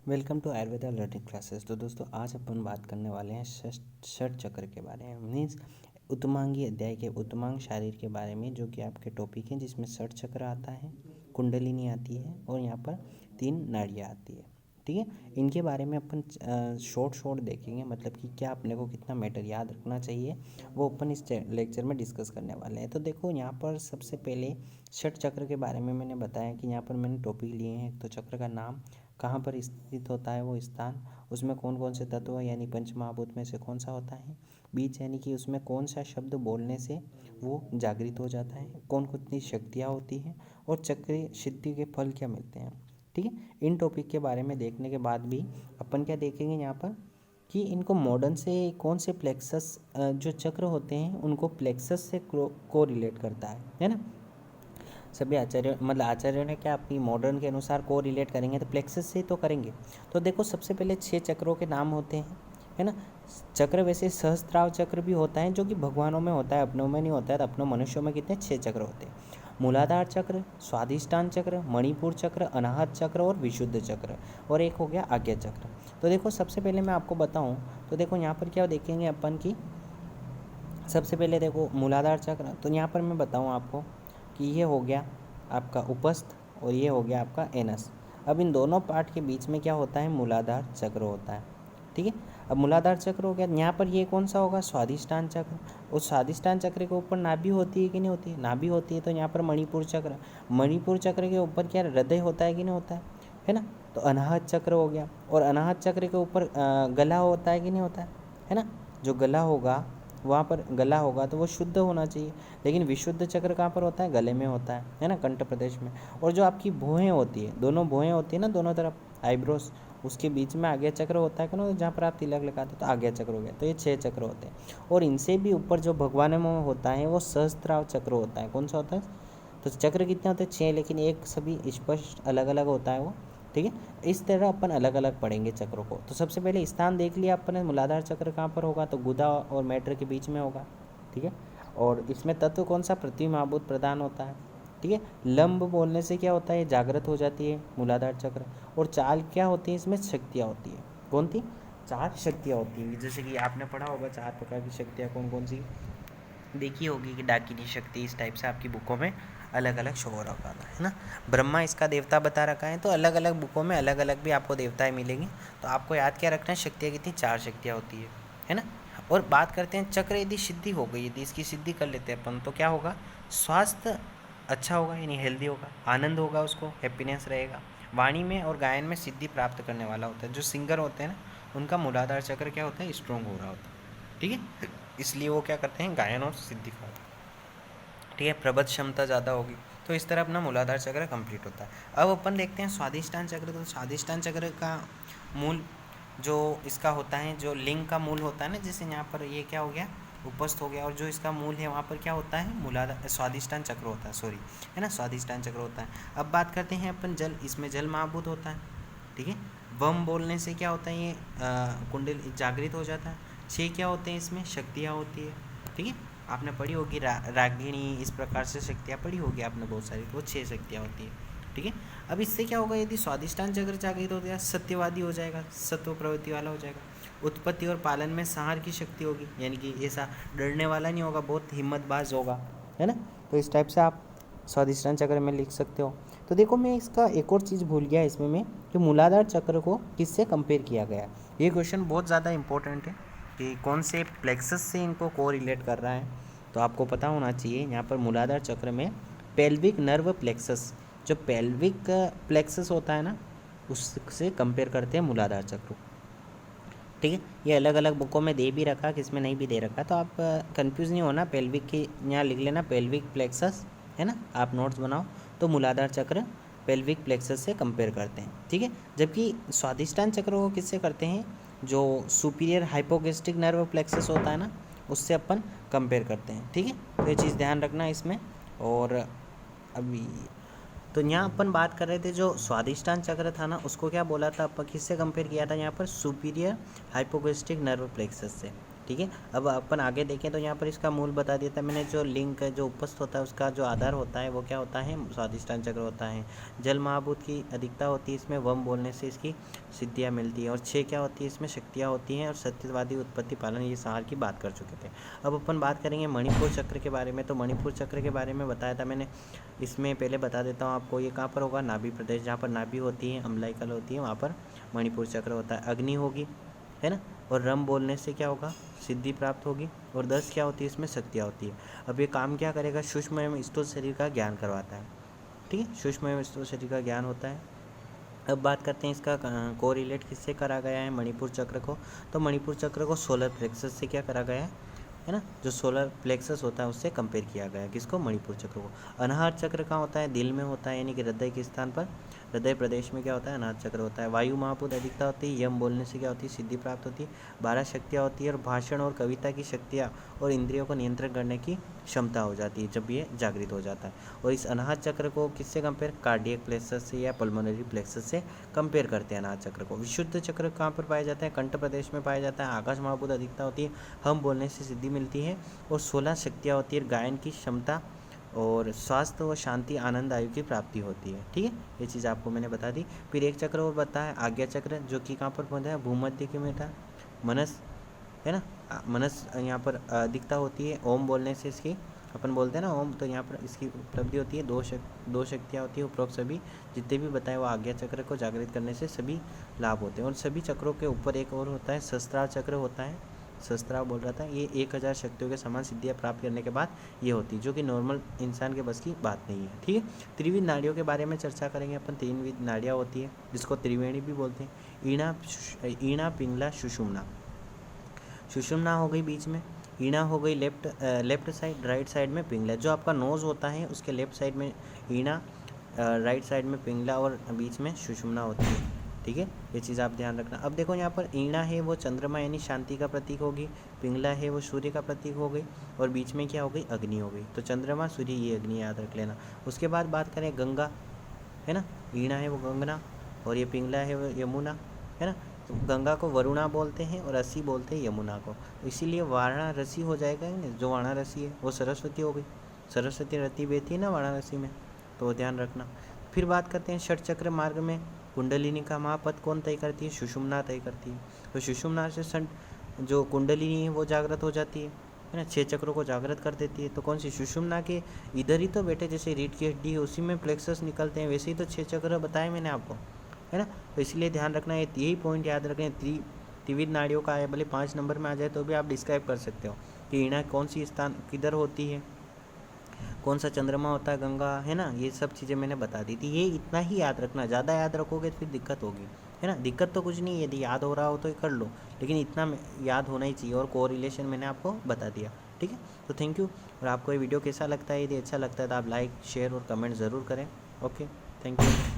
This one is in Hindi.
Welcome to Ayurveda learning classes. तो दोस्तों आज अपन बात करने वाले हैं षट चक्र के बारे में, मीन्स उत्तमांगी अध्याय के उत्तमांग शारीर के बारे में, जो कि आपके टॉपिक हैं, जिसमें षट चक्र आता है, कुंडलिनी आती है और यहाँ पर 3 नाड़ियाँ आती है। ठीक है, इनके बारे में अपन शॉर्ट देखेंगे, मतलब कि क्या अपने को कितना मैटर याद रखना चाहिए वो अपन इस लेक्चर में डिस्कस करने वाले हैं। तो देखो यहाँ पर सबसे पहले षट चक्र के बारे में मैंने बताया कि यहाँ पर मैंने टॉपिक लिए हैं। एक तो चक्र का नाम, कहाँ पर स्थित होता है वो स्थान, उसमें कौन कौन से तत्व यानी पंचमहाभूत में से कौन सा होता है, बीज यानी कि उसमें कौन सा शब्द बोलने से वो जागृत हो जाता है, कौन कितनी शक्तियाँ होती हैं और चक्रीय सिद्धि के फल क्या मिलते हैं। ठीक है, इन टॉपिक के बारे में देखने के बाद भी अपन क्या देखेंगे यहाँ पर कि इनको मॉडर्न से कौन से प्लेक्सस जो चक्र होते हैं उनको प्लेक्सस से को रिलेट करता है ना। सभी आचार्यों ने क्या अपनी मॉडर्न के अनुसार को रिलेट करेंगे तो प्लेक्सस से तो करेंगे। तो देखो सबसे पहले 6 चक्रों के नाम होते हैं, है ना। चक्र वैसे सहस्त्राव चक्र भी होता है जो कि भगवानों में होता है, अपनों में नहीं होता है। तो अपनों मनुष्यों में कितने 6 चक्र होते हैं, मूलाधार चक्र, स्वादिष्टान चक्र, मणिपुर चक्र, अनाहत चक्र और विशुद्ध चक्र, और एक हो गया आज्ञा चक्र। तो देखो सबसे पहले मैं आपको बताऊं तो देखो यहाँ पर क्या देखेंगे अपन की, सबसे पहले देखो मूलाधार चक्र। तो यहाँ पर मैं बताऊँ आपको कि ये हो गया आपका उपस्थ और ये हो गया आपका एनस। अब इन दोनों पार्ट के बीच में क्या होता है, मूलाधार चक्र होता है। ठीक है, अब मूलाधार चक्र हो गया, यहाँ पर ये कौन सा होगा, स्वादिष्टान चक्र। उस स्वादिष्टान चक्र के ऊपर नाभि होती है कि नहीं होती है, नाभि होती है। तो यहाँ पर मणिपुर चक्र, मणिपुर चक्र के ऊपर क्या हृदय होता है कि नहीं होता है ना। तो अनाहत चक्र हो गया, और अनाहत चक्र के ऊपर गला होता है कि नहीं होता है ना। जो गला होगा वहाँ पर गला होगा तो वो शुद्ध होना चाहिए, लेकिन विशुद्ध चक्र कहाँ पर होता है, गले में होता है ना, कंठ प्रदेश में। और जो आपकी भुहें होती है, दोनों भुहें होती है ना दोनों तरफ आईब्रोस, उसके बीच में आज्ञा चक्र होता है ना, जहाँ पर आप तिलक लगाते हो तो आज्ञा चक्र हो गया। तो ये 6 चक्र होते हैं, और इनसे भी ऊपर जो भगवान में होता है वो सहस्त्राव चक्र होता है। कौन सा होता है, तो चक्र कितने होते हैं, 6, लेकिन एक सभी स्पष्ट अलग अलग होता है वो। ठीक है, इस तरह अपन अलग अलग पढ़ेंगे चक्रों को। तो सबसे पहले स्थान देख लिया अपन ने, मूलाधार चक्र कहाँ पर होगा, तो गुदा और मैटर के बीच में होगा। ठीक है, और इसमें तत्व कौन सा, पृथ्वी महाभूत प्रदान होता है। ठीक है, लंब बोलने से क्या होता है, जागृत हो जाती है मूलाधार चक्र। और चाल क्या होती है, इसमें शक्तियाँ होती है। कौन थी, 4 शक्तियाँ होती हैं, जैसे कि आपने पढ़ा होगा 4 प्रकार की शक्तियाँ कौन कौन सी देखी होगी कि डाकिनी शक्ति, इस टाइप से आपकी बुकों में अलग अलग शो हो रखा था, है ना। ब्रह्मा इसका देवता बता रखा है, तो अलग अलग बुकों में अलग अलग भी आपको देवताएं मिलेंगी। तो आपको याद क्या रखना है, शक्तियाँ कितनी, 4 शक्तियाँ होती है ना। और बात करते हैं चक्र यदि सिद्धि हो गई, यदि इसकी सिद्धि कर लेते हैं अपन, तो क्या होगा, स्वास्थ्य अच्छा होगा यानी हेल्दी होगा, आनंद होगा, उसको हैप्पीनेस रहेगा। वाणी में और गायन में सिद्धि प्राप्त करने वाला होता है। जो सिंगर होते हैं ना, उनका मूलाधार चक्र क्या होता है, स्ट्रॉन्ग हो रहा होता है। ठीक है, इसलिए वो क्या करते हैं, गायन और सिद्धि का। ठीक है, प्रबल क्षमता ज़्यादा होगी। तो इस तरह अपना मूलाधार चक्र कंप्लीट होता है। अब अपन देखते हैं स्वादिष्टान चक्र। तो स्वादिष्टान चक्र का मूल जो इसका होता है, जो लिंग का मूल होता है ना, जैसे यहाँ पर ये क्या हो गया, उपस्थ हो गया, और जो इसका मूल है वहाँ पर क्या होता है, मूलाधार स्वादिष्टान चक्र होता है, सॉरी, है ना, स्वादिष्टान चक्र होता है। अब बात करते हैं अपन जल, इसमें जल महाभूत होता है। ठीक है, वम बोलने से क्या होता है, ये कुंडल जागृत हो जाता है। 6 क्या होते हैं, इसमें शक्तियाँ होती है। ठीक है, आपने पढ़ी होगी रागिणी, इस प्रकार से शक्तियाँ पढ़ी होगी आपने बहुत सारी, तो वो 6 शक्तियाँ होती है। ठीक है, अब इससे क्या होगा, यदि स्वादिष्टान चक्र जागृत हो गया, सत्यवादी हो जाएगा, सत्व प्रवृत्ति वाला हो जाएगा। उत्पत्ति और पालन में संहार की शक्ति होगी, यानी कि ऐसा डरने वाला नहीं होगा, बहुत हिम्मतबाज होगा, है ना। तो इस टाइप से आप स्वादिष्टान चक्र में लिख सकते हो। तो देखो मैं इसका एक और चीज़ भूल गया इसमें मैं, कि मूलाधार चक्र को किससे कंपेयर किया गया। ये क्वेश्चन बहुत ज़्यादा इंपॉर्टेंट है कि कौन से प्लेक्सस से इनको को रिलेट कर रहा है। तो आपको पता होना चाहिए यहाँ पर मूलाधार चक्र में पेल्विक नर्व प्लेक्सस, जो पेल्विक प्लेक्सस होता है ना, उससे कंपेयर करते हैं मूलाधार चक्र। ठीक है, ये अलग अलग बुकों में दे भी रखा, किसमें नहीं भी दे रखा, तो आप कंफ्यूज नहीं होना। पेल्विक की यहाँ लिख लेना पेल्विक प्लेक्सस, है ना, आप नोट्स बनाओ। तो मूलाधार चक्र पेल्विक प्लेक्सस से कंपेयर करते हैं। ठीक है, जबकि स्वादिष्टान चक्र को किससे करते हैं, जो सुपीरियर हाइपोगेस्ट्रिक नर्व प्लेक्सस होता है ना, उससे अपन कंपेयर करते हैं। ठीक है, तो ये चीज़ ध्यान रखना इसमें। और अभी तो यहाँ अपन बात कर रहे थे, जो स्वादिष्टान चक्र था ना, उसको क्या बोला था अपन, किससे कंपेयर किया था यहाँ पर, सुपीरियर हाइपोगेस्ट्रिक नर्व प्लेक्सस से। ठीक है। अब अपन आगे देखें तो यहाँ पर इसका मूल बता दिया था मैंने। जो लिंग जो उपस्थ होता है उसका जो आधार होता है वो क्या होता है, स्वाधिष्ठान चक्र होता है। जल महाभूत की अधिकता होती है इसमें, वम बोलने से इसकी सिद्धियाँ मिलती है। और 6 क्या होती है इसमें, शक्तियाँ होती हैं। और सत्यवादी उत्पत्ति पालन ये सार की बात कर चुके थे। अब अपन बात करेंगे मणिपुर चक्र के बारे में। तो मणिपुर चक्र के बारे में बताया था मैंने, इसमें पहले बता देता हूँ आपको। ये कहाँ पर होगा, नाभि प्रदेश, जहाँ पर नाभि होती है, अम्लाइकल होती है, वहाँ पर मणिपुर चक्र होता है। अग्नि होगी, है ना। और रम बोलने से क्या होगा, सिद्धि प्राप्त होगी। और 10 क्या होती है इसमें, शक्तियाँ होती है। अब ये काम क्या करेगा, सूक्ष्म एवं स्थूल शरीर का ज्ञान करवाता है। ठीक है, सूक्ष्म एवं स्थूल शरीर का ज्ञान होता है। अब बात करते हैं इसका कोरिलेट किससे करा गया है मणिपुर चक्र को। तो मणिपुर चक्र को सोलर प्लेक्सस से क्या करा गया है ना, जो सोलर प्लेक्सस होता है उससे कंपेयर किया गया है। किसको, मणिपुर चक्र को। अनाहत चक्र कहाँ होता है, दिल में होता है, यानी कि हृदय के स्थान पर, हृदय प्रदेश में क्या होता है, अनाहत चक्र होता है। वायु महाभूत अधिकता होती है, यम बोलने से क्या होती है, सिद्धि प्राप्त होती है। 12 शक्तियाँ होती है। और भाषण और कविता की शक्तियाँ और इंद्रियों को नियंत्रण करने की क्षमता हो जाती है जब ये जागृत हो जाता है। और इस अनाहत चक्र को किससे कंपेयर, कार्डियक प्लेक्सस से या पल्मोनरी प्लेक्सस से कंपेयर करते हैं अनाहत चक्र को। विशुद्ध चक्र कहाँ पर पाया जाता है, कंठ प्रदेश में पाया जाता है। आकाश महाभूत अधिकता होती है, हम बोलने से सिद्धि मिलती है। और 16 शक्तियाँ होती है, गायन की क्षमता और स्वास्थ्य व शांति आनंद आयु की प्राप्ति होती है। ठीक है, ये चीज़ आपको मैंने बता दी। फिर एक चक्र और बताया, आज्ञा चक्र, जो कि कहाँ पर पहुँचा है, भूमध्य के में था। मनस, है ना, मनस यहाँ पर अधिकता होती है। ओम बोलने से इसकी अपन बोलते हैं ना ओम, तो यहाँ पर इसकी उपलब्धि होती है। दो शक्तियाँ होती है। उपरोक्त सभी जितने भी बताए वो आज्ञा चक्र को जागृत करने से सभी लाभ होते हैं। और सभी चक्रों के ऊपर एक और होता है, सहस्त्रार चक्र होता है। सहस्त्रार बोल रहा था, ये 1000 शक्तियों के समान सिद्धियाँ प्राप्त करने के बाद ये होती है, जो कि नॉर्मल इंसान के बस की बात नहीं है। ठीक है, त्रिविध नाड़ियों के बारे में चर्चा करेंगे अपन। त्रिविध नाड़ियाँ होती है जिसको त्रिवेणी भी बोलते हैं। ईणा, पिंगला, सुषुम्ना। सुषुम्ना हो गई बीच में, ईणा हो गई लेफ्ट साइड, राइट साइड में पिंगला। जो आपका नोज़ होता है उसके लेफ्ट साइड में ईणा, राइट साइड में पिंगला और बीच में सुषुम्ना होती है। ठीक है, ये चीज़ आप ध्यान रखना। अब देखो यहाँ पर ईणा है वो चंद्रमा यानी शांति का प्रतीक होगी, पिंगला है वो सूर्य का प्रतीक हो गई, और बीच में क्या हो गई, अग्नि हो गई। तो चंद्रमा, सूर्य, ये अग्नि याद रख लेना। उसके बाद बात करें गंगा, है ना, ईणा है वो गंगना, और ये पिंगला है वो यमुना, है ना। तो गंगा को वरुणा बोलते हैं और रसी बोलते हैं यमुना को, तो इसीलिए वाराणसी हो जाएगा ना। जो वाराणसी है वो सरस्वती हो गई, सरस्वती रति बहती है ना वाराणसी में, तो ध्यान रखना। फिर बात करते हैं षट चक्र मार्ग में कुंडलिनी का महापथ कौन तय करती है, सुषुम्ना तय करती है। तो सुषुम्ना से जो कुंडलिनी है वो जागृत हो जाती है ना, 6 चक्रों को जागृत कर देती है। तो कौन सी, सुषुम्ना के इधर ही तो बेटे, जैसे रीढ़ की हड्डी है उसी में प्लेक्सस निकलते हैं, वैसे ही तो 6 चक्र बताए मैंने आपको, है ना। तो इसलिए ध्यान रखना, यही पॉइंट याद रखें। त्रिविध नाड़ियों का आया, भले 5 नंबर में आ जाए तो भी आप डिस्क्राइब कर सकते हो कि ईणा कौन सी स्थान किधर होती है, कौन सा चंद्रमा होता है, गंगा, है ना। ये सब चीज़ें मैंने बता दी थी। ये इतना ही याद रखना, ज़्यादा याद रखोगे तो फिर दिक्कत होगी, है ना। दिक्कत तो कुछ नहीं है, यदि याद हो रहा हो तो कर लो, लेकिन इतना याद होना ही चाहिए। और कोरिलेशन मैंने आपको बता दिया। ठीक है, तो थैंक यू। और आपको ये वीडियो कैसा लगता है, यदि अच्छा लगता है तो आप लाइक, शेयर और कमेंट ज़रूर करें। Okay, thank you.